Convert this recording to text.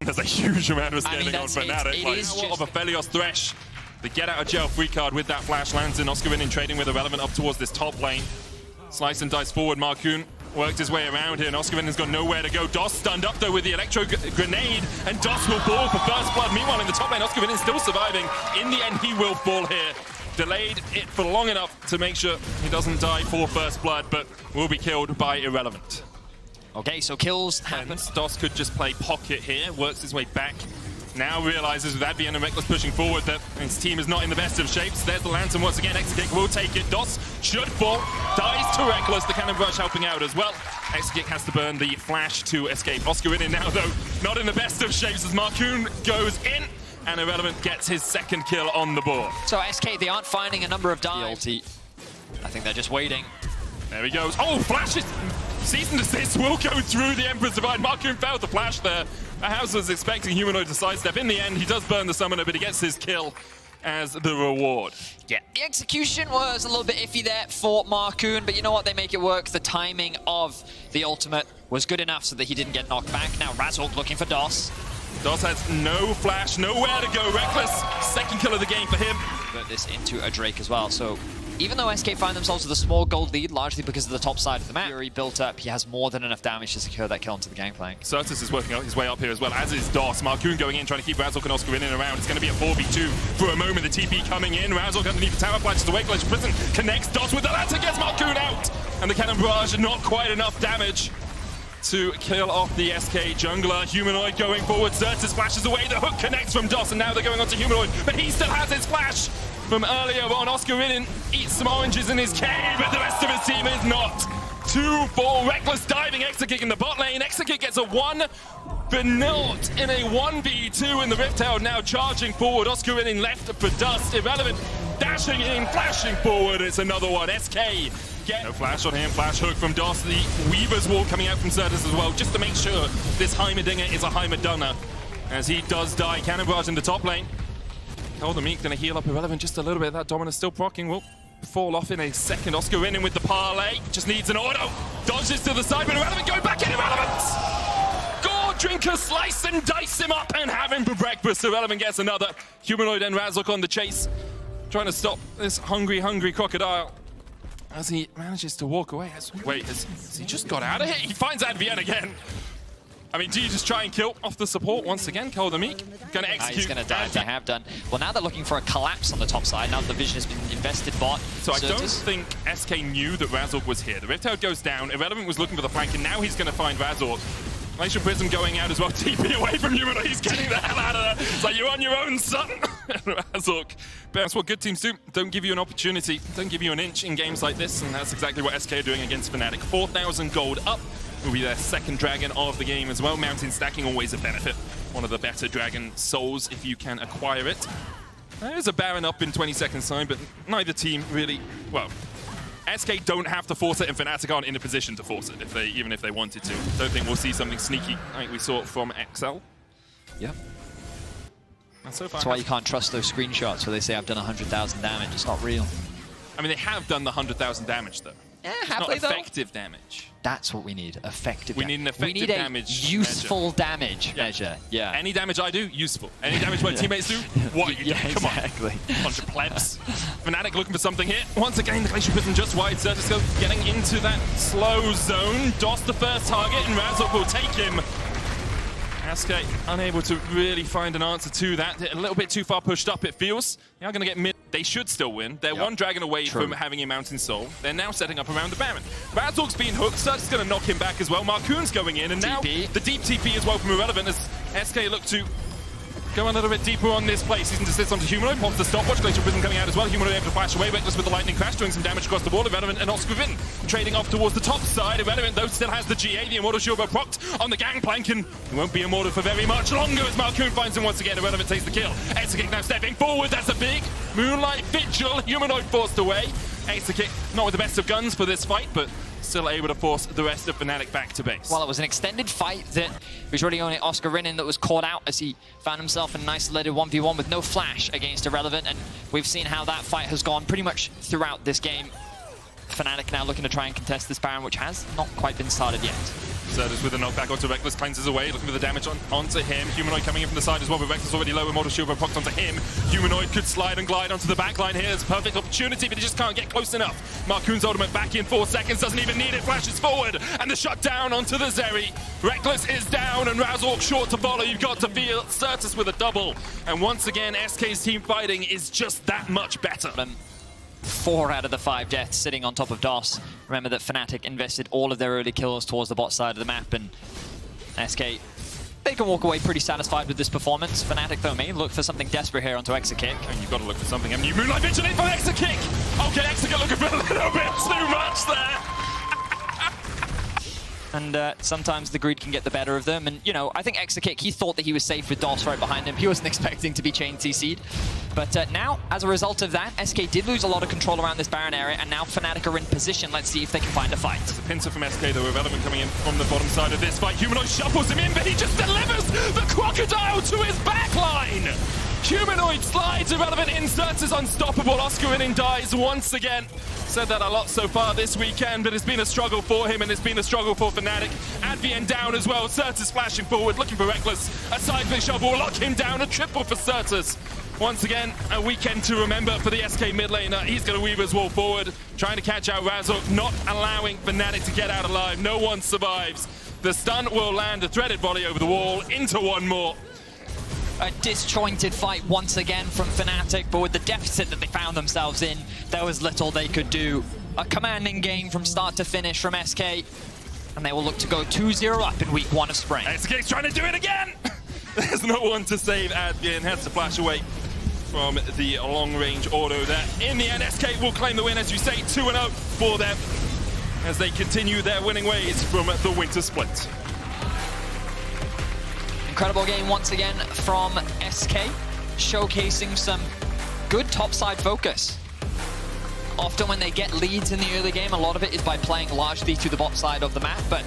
There's a huge amount of scaling on Fnatic. It is of a Felios Thresh. The get out of jail free card with that flash lands in. Oscarinin trading with Irrelevant up towards this top lane. Slice and dice forward. Marcoon worked his way around here, and Oscarinin has got nowhere to go. Doss stunned up though with the electro grenade, and Doss will fall for first blood. Meanwhile, in the top lane, Oscarinin is still surviving. In the end, he will fall here. Delayed it for long enough to make sure he doesn't die for first blood, but will be killed by Irrelevant. Okay, so kills happen. Doss could just play pocket here, works his way back. Now realizes with Advienne and Reckless pushing forward that his team is not in the best of shapes. There's the lantern once again. Exekick will take it. Doss should fall. Dies to Reckless. The cannon barrage helping out as well. Exekick has to burn the flash to escape. Oscarinin now, though, not in the best of shapes as Marcoon goes in. And Irrelevant gets his second kill on the board. So SK, they aren't finding a number of dives. I think they're just waiting. There he goes. Oh, flashes! Cease and desist will go through the Emperor's Divide. Marcoon failed the flash there. House was expecting Humanoid to sidestep. In the end, he does burn the summoner, but he gets his kill as the reward. Yeah, the execution was a little bit iffy there for Marcoon, but you know what? They make it work. The timing of the ultimate was good enough so that he didn't get knocked back. Now Razork looking for Doss. Doss has no flash, nowhere to go. Reckless, second kill of the game for him. Put this into a Drake as well, so even though SK find themselves with a small gold lead, largely because of the top side of the map, Fury built up, he has more than enough damage to secure that kill onto the gangplank. Certus is working his way up here as well, as is Doss. Marcoon going in, trying to keep Razork and Oscarinin around. It's going to be a 4v2 for a moment. The TP coming in. Razork underneath the tower, flashes away. Glacier Prison connects Doss with the lantern, gets Marcoon out. And the cannon barrage, not quite enough damage to kill off the SK jungler. Humanoid going forward. Certus flashes away. The hook connects from Doss, and now they're going on to Humanoid. But he still has his flash from earlier on. Oscarinin eats some oranges in his cave, but the rest of his team is not. 2-4, Reckless diving, Exekick in the bot lane. Exekick gets a 1 for naught in a 1v2 in the Rift Tower, now charging forward. Oscarinin left for dust. Irrelevant dashing in, flashing forward. It's another one. SK get no flash on him. Flash hook from Doss. The Weaver's Wall coming out from Certus as well, just to make sure this Heimerdinger is a Heimerdunner. As he does die, cannon barrage in the top lane. The Meek going to heal up Irrelevant just a little bit. That Dominus still proccing. Will fall off in a second. Oscarinin with the parlay. Just needs an auto. Dodges to the side, but Irrelevant going back in. Irrelevant! Gore Drinker slice and dice him up and have him for breakfast. Irrelevant gets another. Humanoid and Razork on the chase. Trying to stop this hungry crocodile as he manages to walk away. Wait, has he just got out of here? He finds Advienne again. I mean, do you just try and kill off the support once again? Meek gonna execute. He's gonna die. They have done. Well, now they're looking for a collapse on the top side. Now the vision has been invested bot. So I don't think SK knew that Razork was here. The Rift Tower goes down. Irrelevant was looking for the flank, and now he's gonna find Razork. Glacier Prism going out as well. TP away from Humanoid. He's getting the hell out of there. It's like, you're on your own, son. Razork. But that's what good teams do. Don't give you an opportunity. Don't give you an inch in games like this, and that's exactly what SK are doing against Fnatic. 4,000 gold up. Will be their second dragon of the game as well. Mountain stacking always a benefit. One of the better dragon souls if you can acquire it. There's a Baron up in 20 seconds time, but neither team really, well, SK don't have to force it, and Fnatic aren't in a position to force it, even if they wanted to. Don't think we'll see something sneaky like we saw from XL. Yep. And so far, that's why you can't trust those screenshots where they say I've done 100,000 damage. It's not real. I mean, they have done the 100,000 damage though. Yeah, it's have not they, effective damage. That's what we need. Effective. We need an effective damage. Useful damage measure. Yeah. Any damage I do, useful. Any damage my teammates do, what you do. Come exactly. On. Bunch of plebs. Fnatic looking for something here. Once again, the Glacier Prison just wide. Certus getting into that slow zone. Doss the first target, and Razork will take him. SK unable to really find an answer to that. A little bit too far pushed up, it feels. They are going to get mid. They should still win. They're one dragon away from having a Mountain Soul. They're now setting up around the Baron. Razork's being hooked. Certus going to knock him back as well. Marcoon's going in, and now the deep TP as well from Irrelevant as SK look to go a little bit deeper on this play. Season desist onto Humanoid, pops the stopwatch. Glacier Prison coming out as well. Humanoid able to flash away. Reckless with the lightning crash, doing some damage across the board. Irrelevant and Oscarinin trading off towards the top side. Irrelevant, though, still has the GA. The Immortal Shield procced on the gangplank, and he won't be immortal for very much longer as Marcoon finds him once again. Irrelevant takes the kill. Exekick now stepping forward. That's a big Moonlight Vigil. Humanoid forced away. Exekick not with the best of guns for this fight, but still able to force the rest of Fnatic back to base. Well, it was an extended fight that was really only Oscarinin that was caught out as he found himself in an isolated 1v1 with no flash against Irrelevant, and we've seen how that fight has gone pretty much throughout this game. Fnatic now looking to try and contest this Baron, which has not quite been started yet. Zerdas with a knockback onto Reckless, cleanses away, looking for the damage onto him. Humanoid coming in from the side as well, but Reckless already low, Immortal Shield procs onto him. Humanoid could slide and glide onto the backline here. It's a perfect opportunity, but he just can't get close enough. Marcoon's ultimate back in 4 seconds, doesn't even need it, flashes forward, and the shutdown onto the Zeri. Reckless is down, and Razork short to follow. You've got to feel Certus with a double. And once again, SK's team fighting is just that much better. 4 out of the 5 deaths sitting on top of DOS. Remember that Fnatic invested all of their early kills towards the bot side of the map, and SK, they can walk away pretty satisfied with this performance. Fnatic, though, may look for something desperate here onto Exakick. And you've got to look for something, haven't you? Moonlight Vigil in for Exakick! Okay, Exakick looking for a little bit too much there! And sometimes the greed can get the better of them. And, you know, I think Exakick, he thought that he was safe with DOS right behind him. He wasn't expecting to be chain CC'd. But now, as a result of that, SK did lose a lot of control around this Baron area, and now Fnatic are in position. Let's see if they can find a fight. There's a pincer from SK, though, Irrelevant coming in from the bottom side of this fight. Humanoid shuffles him in, but he just delivers the crocodile to his backline! Humanoid slides, Irrelevant inserts is unstoppable. Oscar Winning dies once again. Said that a lot so far this weekend, but it's been a struggle for him, and it's been a struggle for Fnatic. Advian down as well. Certus flashing forward, looking for Reckless. A cycling shove will lock him down. A triple for Certus. Once again, a weekend to remember for the SK mid laner. He's going to weave his wall forward, trying to catch out Razork, not allowing Fnatic to get out alive. No one survives. The stun will land a threaded volley over the wall into one more. A disjointed fight once again from Fnatic, but with the deficit that they found themselves in, there was little they could do. A commanding game from start to finish from SK, and they will look to go 2-0 up in week 1 of Spring. SK's trying to do it again! There's no one to save Advian, has to flash away from the long-range auto there. In the end, SK will claim the win, as you say, 2-0 for them, as they continue their winning ways from the winter split. Incredible game once again from SK, showcasing some good topside focus. Often when they get leads in the early game, a lot of it is by playing largely to the bot side of the map, but